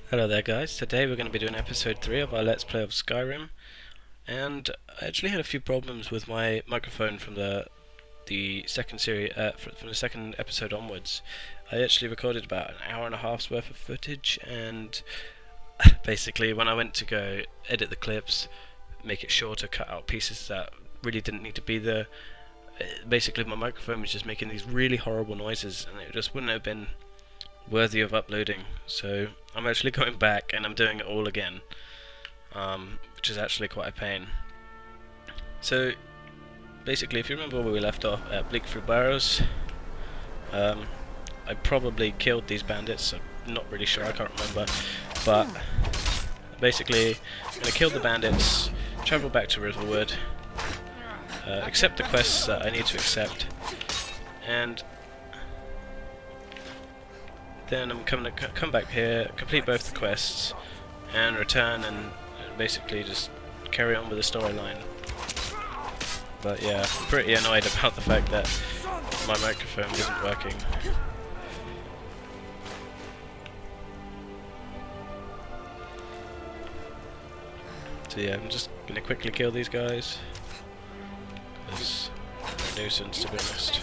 Hello there guys, today we're going to be doing episode 3 of our Let's Play of Skyrim, and I actually had a few problems with my microphone from the second series, from the second episode onwards. I actually recorded about an hour and a half's worth of footage, and basically when I went to go edit the clips, make it shorter, cut out pieces that really didn't need to be there, basically my microphone was just making these really horrible noises and it just wouldn't have been worthy of uploading, so I'm actually going back and I'm doing it all again, which is actually quite a pain. So basically, if you remember where we left off at Bleak through Barrows, I probably killed these bandits. I'm not really sure, I can't remember, but basically I'm going to kill the bandits, travel back to Riverwood, accept the quests that I need to accept, and then I'm going to come back here, complete both the quests, and return and basically just carry on with the storyline. But yeah, I'm pretty annoyed about the fact that my microphone isn't working. So yeah, I'm just going to quickly kill these guys, because they're a nuisance, to be honest.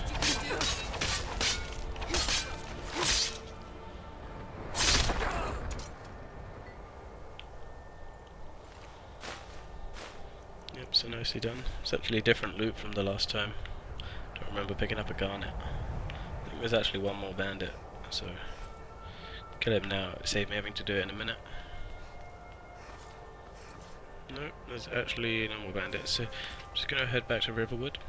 Yep, so nicely done. It's actually a different loot from the last time. Don't remember picking up a garnet. I think there's actually one more bandit, so kill him now, save me having to do it in a minute. No, there's actually no more bandits, so I'm just gonna head back to Riverwood.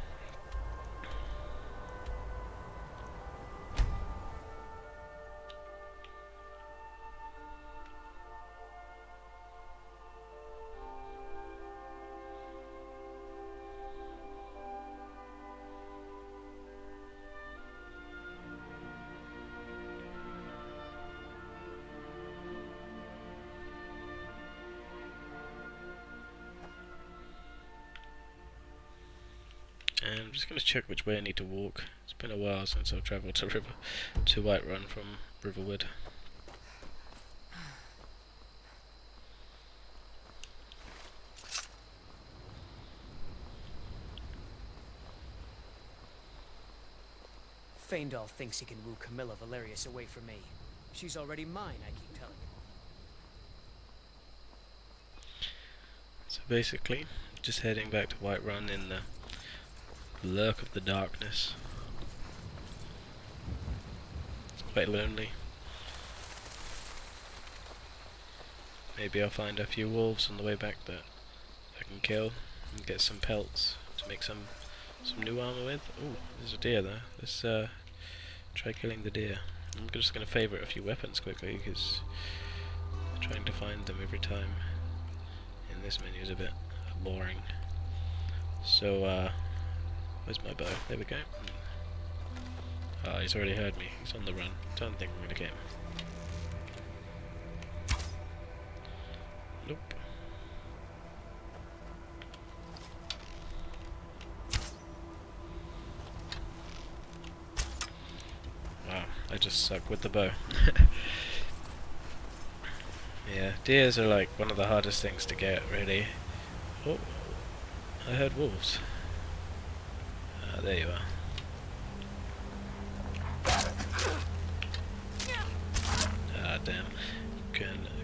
And I'm just going to check which way I need to walk. It's been a while since I've travelled to Whiterun from Riverwood. Faendal thinks he can woo Camilla Valerius away from me. She's already mine, I keep telling him. So basically, just heading back to Whiterun in the lurk of the darkness. It's quite lonely. Maybe I'll find a few wolves on the way back that I can kill and get some pelts to make some new armour with. Ooh, there's a deer there. Let's try killing the deer. I'm just going to favourite a few weapons quickly because trying to find them every time in this menu is a bit boring. So where's my bow? There we go. Ah, he's already heard me. He's on the run. Don't think I'm going to get him. Nope. Wow, I just suck with the bow. Yeah, deers are like one of the hardest things to get, really. Oh, I heard wolves. Ah, there you are. Ah, damn.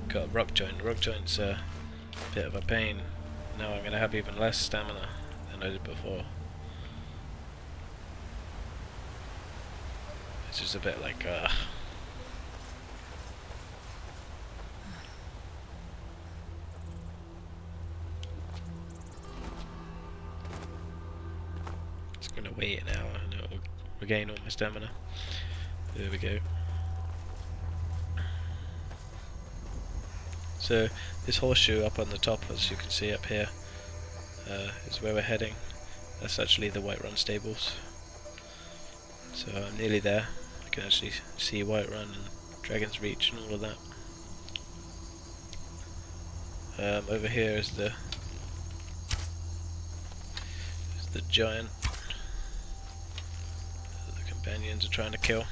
Got a rock joint. The rock joint's a bit of a pain. Now I'm going to have even less stamina than I did before. It's just a bit like, Just going to wait an hour and it'll regain all my stamina. There we go. So this horseshoe up on the top, as you can see up here, is where we're heading. That's actually the Whiterun stables. So I'm nearly there. I can actually see Whiterun and Dragon's Reach and all of that. Over here is the giant that the companions are trying to kill.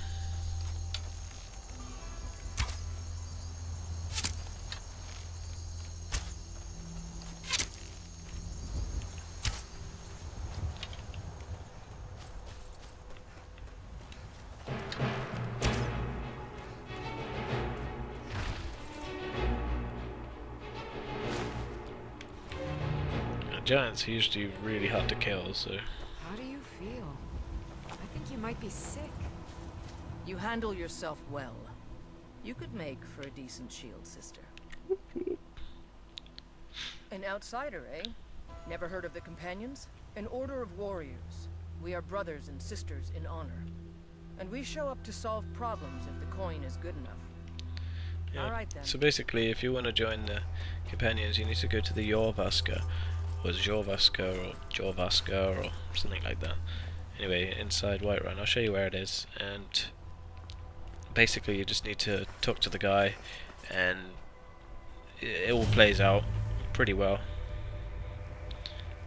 giants are usually really hard to kill, so... How do you feel? I think you might be sick. You handle yourself well. You could make for a decent shield, sister. An outsider, eh? Never heard of the Companions? An order of warriors. We are brothers and sisters in honor. And we show up to solve problems if the coin is good enough. Yeah. Alright then. So basically, if you want to join the Companions, you need to go to the Jorvaska, or Jorvaska, or Jorvaska, or something like that. Anyway, inside Whiterun, I'll show you where it is, and basically you just need to talk to the guy, and it all plays out pretty well.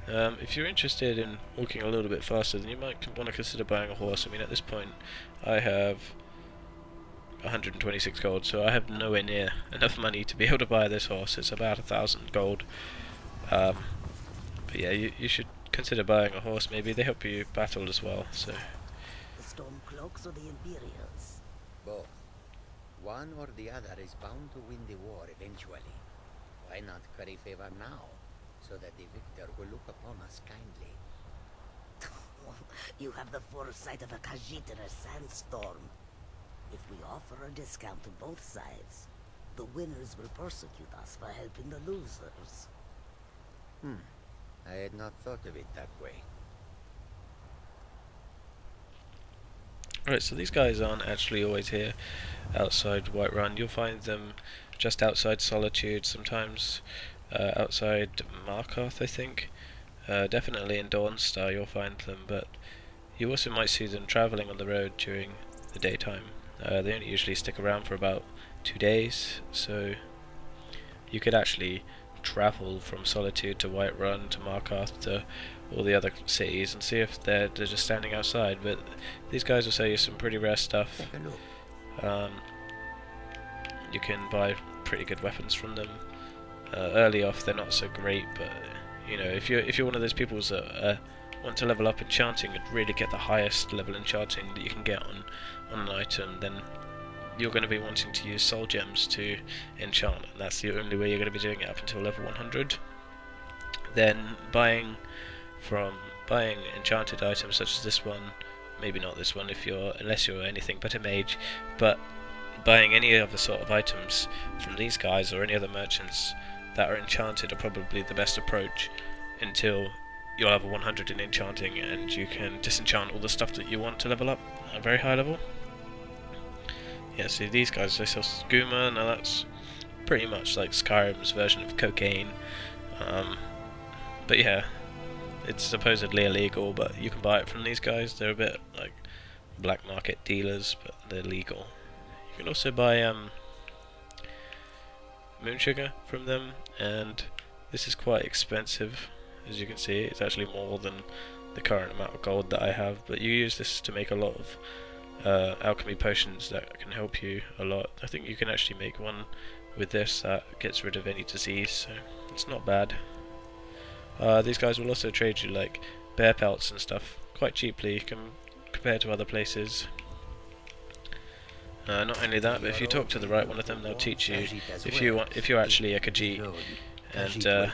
If you're interested in walking a little bit faster, then you might want to consider buying a horse. I mean, at this point, I have 126 gold, so I have nowhere near enough money to be able to buy this horse. It's about 1,000 gold. But yeah, you should consider buying a horse. Maybe they help you battle as well. So The Stormcloaks or the Imperials? Both. One or the other is bound to win the war eventually. Why not curry favor now, so that the victor will look upon us kindly? You have the foresight of a Khajiit in a sandstorm. If we offer a discount to both sides, the winners will persecute us for helping the losers. I had not thought of it that way. Alright, so these guys aren't actually always here outside Whiterun. You'll find them just outside Solitude, sometimes outside Markarth, I think. Definitely in Dawnstar you'll find them, but you also might see them travelling on the road during the daytime. They only usually stick around for about 2 days, so you could actually travel from Solitude to Whiterun to Markarth to all the other cities and see if they're just standing outside. But these guys will sell you some pretty rare stuff. Take a look. You can buy pretty good weapons from them. Early off they're not so great, but you know, if you're one of those people that want to level up enchanting and really get the highest level enchanting that you can get on an item, then you're going to be wanting to use soul gems to enchant, and that's the only way you're going to be doing it up until level 100. Then buying enchanted items such as this one, maybe not this one unless you're anything but a mage, but buying any other sort of items from these guys or any other merchants that are enchanted are probably the best approach until you're level 100 in enchanting, and you can disenchant all the stuff that you want to level up at a very high level. Yeah, see these guys, they sell skooma. Now that's pretty much like Skyrim's version of cocaine. But yeah, it's supposedly illegal, but you can buy it from these guys. They're a bit like black market dealers, but they're legal. You can also buy moon sugar from them, and this is quite expensive. As you can see, it's actually more than the current amount of gold that I have, but you use this to make a lot of alchemy potions that can help you a lot. I think you can actually make one with this that gets rid of any disease, so it's not bad. These guys will also trade you like bear pelts and stuff quite cheaply compared to other places. Not only that, but if you talk to the right one of them, they'll teach you if you're actually a Khajiit, and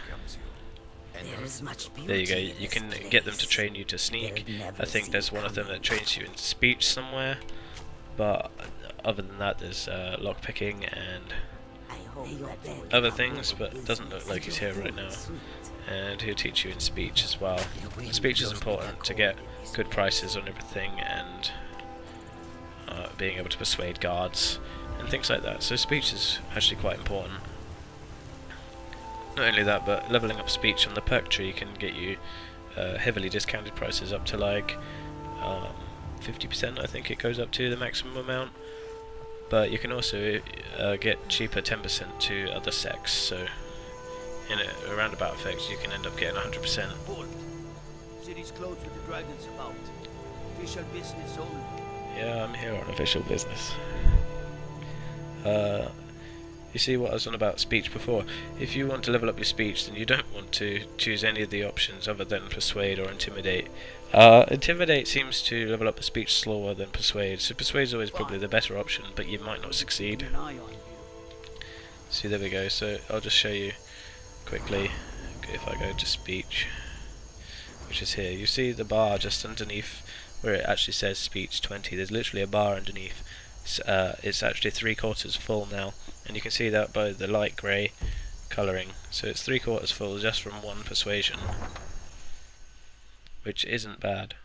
There is much beauty there you go. in You this can place. get them to train you to sneak. They'll never I think there's see one of them that coming. trains you in speech somewhere, but other than that, there's lockpicking and I hope that they will other become things, more but it doesn't look like he's here business right now. and sweet. And he'll teach you in speech as well. Speech is important to get good prices on everything, and being able to persuade guards and things like that. So speech is actually quite important. Not only that, but leveling up speech on the perk tree can get you heavily discounted prices up to like 50%, I think it goes up to the maximum amount. But you can also get cheaper 10% to other sects, so in a roundabout effect you can end up getting 100%. Hold. City's closed with the dragons about. Official business only. Yeah, I'm here on official business. You see what I was on about speech before? If you want to level up your speech, then you don't want to choose any of the options other than persuade or intimidate. Intimidate seems to level up the speech slower than persuade, so persuade is always probably the better option, but you might not succeed. Keep an eye on you. See, there we go. So I'll just show you quickly. if I go to speech, which is here, you see the bar just underneath where it actually says speech 20. There's literally a bar underneath. It's actually 3/4 full now, and you can see that by the light grey colouring. So it's 3/4 full just from one persuasion, which isn't bad.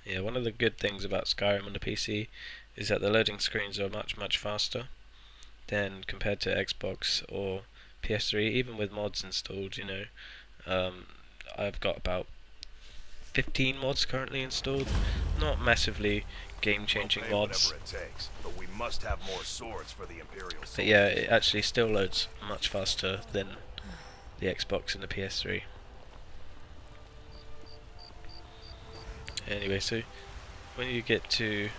Yeah, one of the good things about Skyrim on the PC is that the loading screens are much faster than compared to Xbox or PS3, even with mods installed, you know. I've got about 15 mods currently installed, not massively game-changing mods. It takes, but we must have more swords for the Imperial soldiers. But yeah, it actually still loads much faster than the Xbox and the PS3. Anyway, so when you get to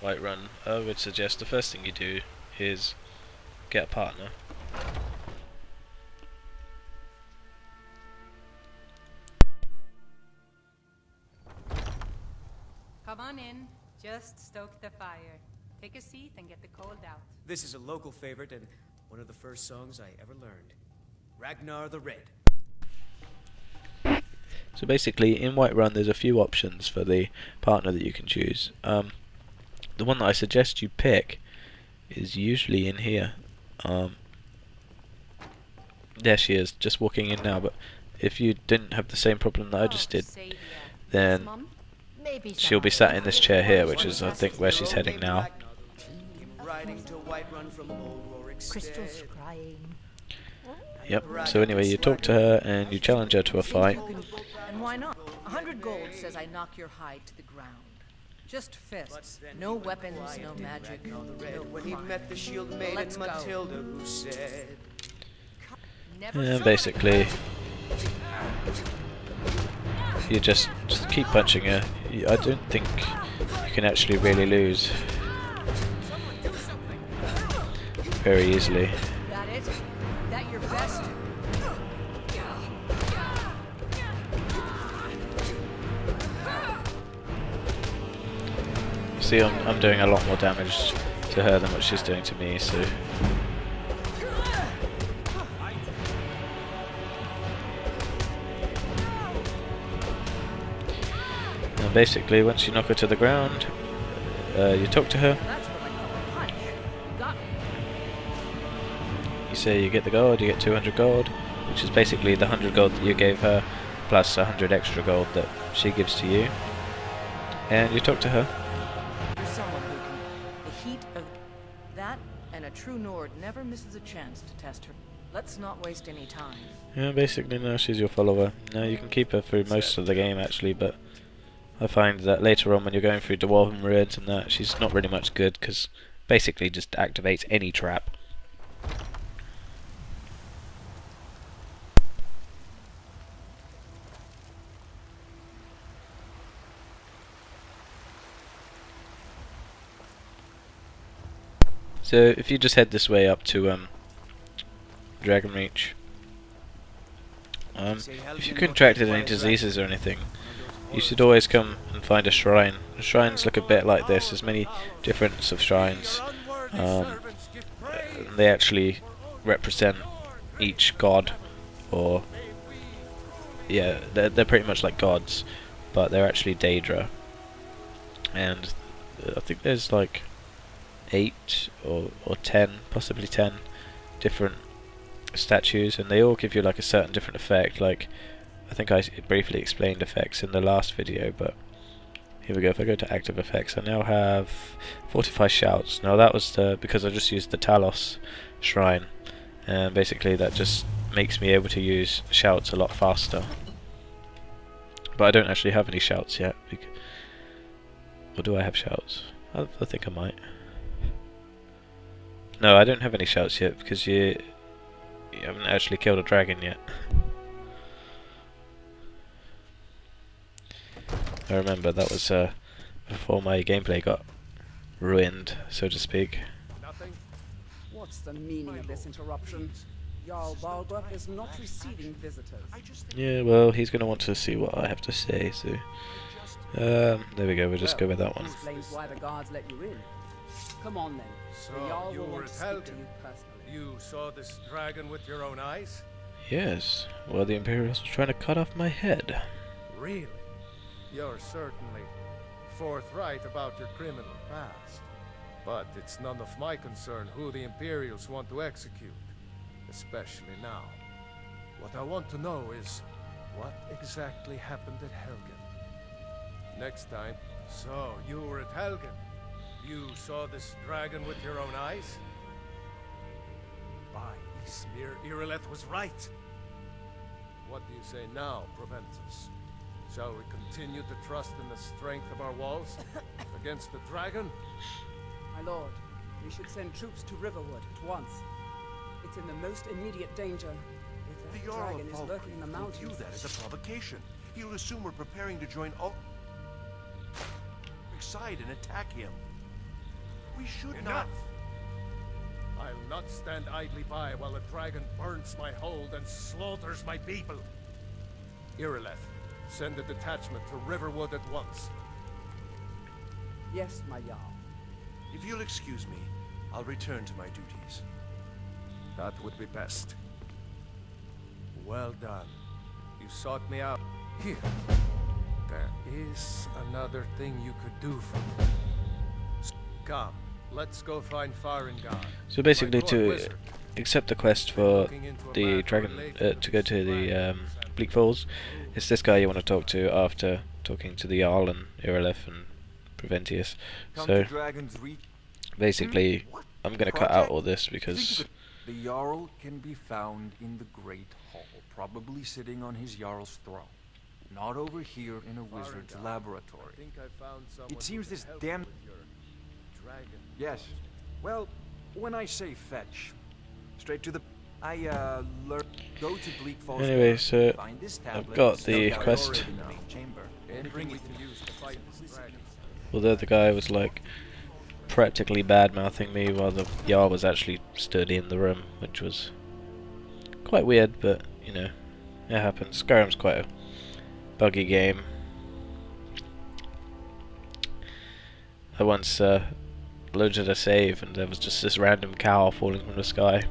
Whiterun, I would suggest the first thing you do is get a partner. Come on in. Just stoke the fire. Take a seat and get the cold out. This is a local favorite and one of the first songs I ever learned. Ragnar the Red. So basically, in Whiterun there's a few options for the partner that you can choose. The one that I suggest you pick is usually in here. There she is, just walking in now, but if you didn't have the same problem that I just did, then she'll be sat in this chair here, which is I think where she's heading now. Crystals crying. Yep, so anyway, you talk to her and you challenge her to a fight. And why not? 100 gold says I knock your hide to the ground. Just fists. No weapons, no magic, no When he crime. met the shield maiden Let's go. Matilda, who said, And basically, you just keep punching her. I don't think you can actually really lose very easily. That it? That your best? You see, I'm doing a lot more damage to her than what she's doing to me, so... And basically, once you knock her to the ground, you talk to her, That's what I call a punch. You got me. you say you get the gold, you get 200 gold, which is basically the 100 gold that you gave her, plus 100 extra gold that she gives to you. And you talk to her. You're someone who can. The heat of that and a true Nord never misses a chance to test her. Let's not waste any time. Yeah, basically now she's your follower. Now you can keep her through most of the game actually, but I find that later on when you're going through Dwarven Ruins and that, she's not really much good, because basically just activates any trap. So if you just head this way up to Dragonreach, if you contracted any diseases or anything, you should always come and find a shrine. The shrines look a bit like this. There's many different sorts of shrines. They actually represent each god, or yeah, they're pretty much like gods, but they're actually Daedra. And I think there's like 8 or 10, possibly 10 different statues, and they all give you like a certain different effect. Like I think I briefly explained effects in the last video, but here we go. If I go to active effects, I now have 45 shouts. Now that was because I just used the Talos shrine, and basically that just makes me able to use shouts a lot faster. But I don't actually have any shouts yet. Or do I have shouts? I think I might. No, I don't have any shouts yet because you haven't actually killed a dragon yet. I remember that was before my gameplay got ruined, so to speak. Nothing. What's the meaning of this interruption? Jarl Balgrup is not receiving visitors. Yeah, well, he's going to want to see what I have to say, so... there we go, we'll just go with that one. Explains why the guards let you in. Come on then. So, The Jarl you will were want at to speak to Helgen. you personally. You saw this dragon with your own eyes? Yes, well, the Imperials were trying to cut off my head. Really? You're certainly forthright about your criminal past. But it's none of my concern who the Imperials want to execute. Especially now. What I want to know is, what exactly happened at Helgen? Next time. So, you were at Helgen. You saw this dragon with your own eyes? By Ismir, Irileth was right. What do you say now, Proventus? Shall we continue to trust in the strength of our walls against the dragon? My lord, we should send troops to Riverwood at once. It's in the most immediate danger. If that The Jarl dragon is lurking in the will view mountains. that as a provocation. He'll assume we're preparing to join all side and attack him. We should Enough! I'll not stand idly by while the dragon burns my hold and slaughters my people. Irileth, send a detachment to Riverwood at once. Yes, my Jarl. If you'll excuse me, I'll return to my duties. That would be best. Well done. You sought me out. Here. There is another thing you could do for me. Come, let's go find Farengar. So basically, my dwarf to wizard. accept the quest for the dragon, to go to the Bleak Falls, it's this guy you want to talk to after talking to the Jarl and Irileth and Preventius. So basically, I'm going to cut out all this because the Jarl can be found in the Great Hall, probably sitting on his Jarl's throne. Not over here in a wizard's laboratory. It seems this damn... Yes. Well, when I say fetch, straight to the... I, go to Bleak Falls. anyway, so find this I've tablet, got the sneak out quest. in the main chamber, and bring it to use to fight this dragon. Although the guy was like practically bad mouthing me while the Jarl was actually stood in the room, which was quite weird, but you know, it happens. Skyrim's quite a buggy game. I once loaded a save and there was just this random cow falling from the sky.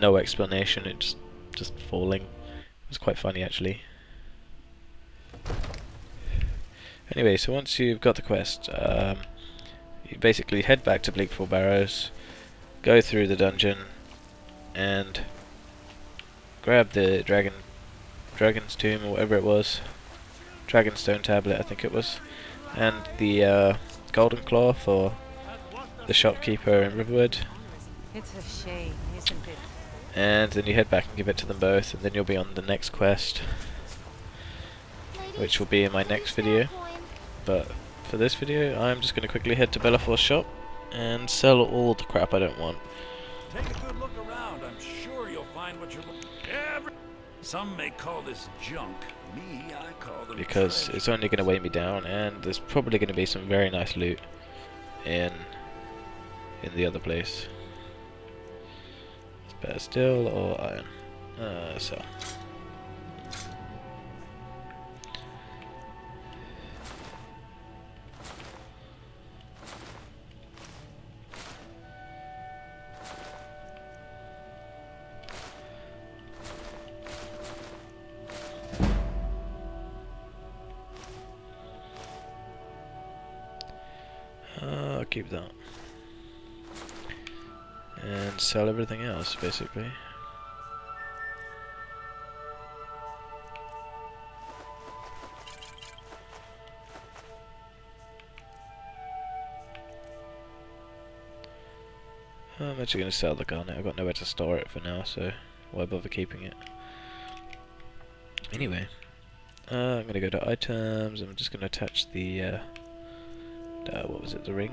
No explanation, it just falling. It was quite funny actually. Anyway, so once you've got the quest, you basically head back to Bleakfall Barrows, go through the dungeon, and grab the Dragon's Tomb or whatever it was, DragonStone tablet I think it was, and the Golden Claw for the shopkeeper in Riverwood. It's a shame, isn't it? And then you head back and give it to them both, and then you'll be on the next quest, which will be in my next video. But for this video, I'm just going to quickly head to Bellafor's shop and sell all the crap I don't want. Take a good look around. I'm sure you'll find what you're looking for. Some may call this junk. Me, I call them Because treasure. it's only going to weigh me down, and there's probably going to be some very nice loot in the other place. It's better still or iron. So. I'll keep that. And sell everything else, basically. I'm actually going to sell the garnet. I've got nowhere to store it for now, so why bother keeping it? Anyway, I'm going to go to items. I'm just going to attach the what was it, the ring?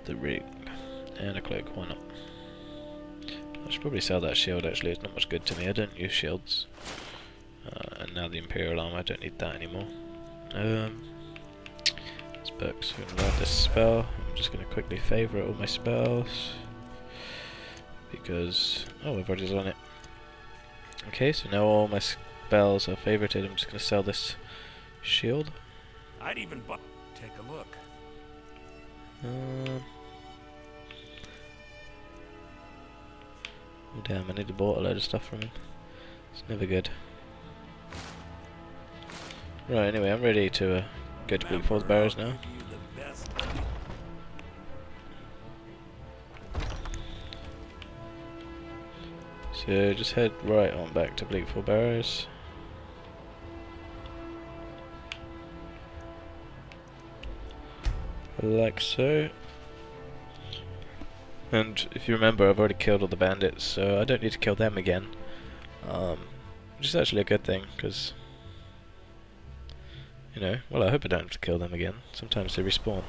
The ring. And a cloak, why not? I should probably sell that shield actually, it's not much good to me, I don't use shields. And now the Imperial armor, I don't need that anymore. It's books, we're going to learn this spell. I'm just going to quickly favourite all my spells. Because, oh, I've already done it. Okay, so now all my spells are favorited. I'm just going to sell this shield. I'd even take a look. Oh damn, I need to bought a load of stuff from him. It's never good. Right, anyway, I'm ready to go to Bleak Falls Barrows now. So just head right on back to Bleak Falls Barrows. Like so. And if you remember, I've already killed all the bandits, so I don't need to kill them again. Which is actually a good thing, because, you know, well, I hope I don't have to kill them again. Sometimes they respawn.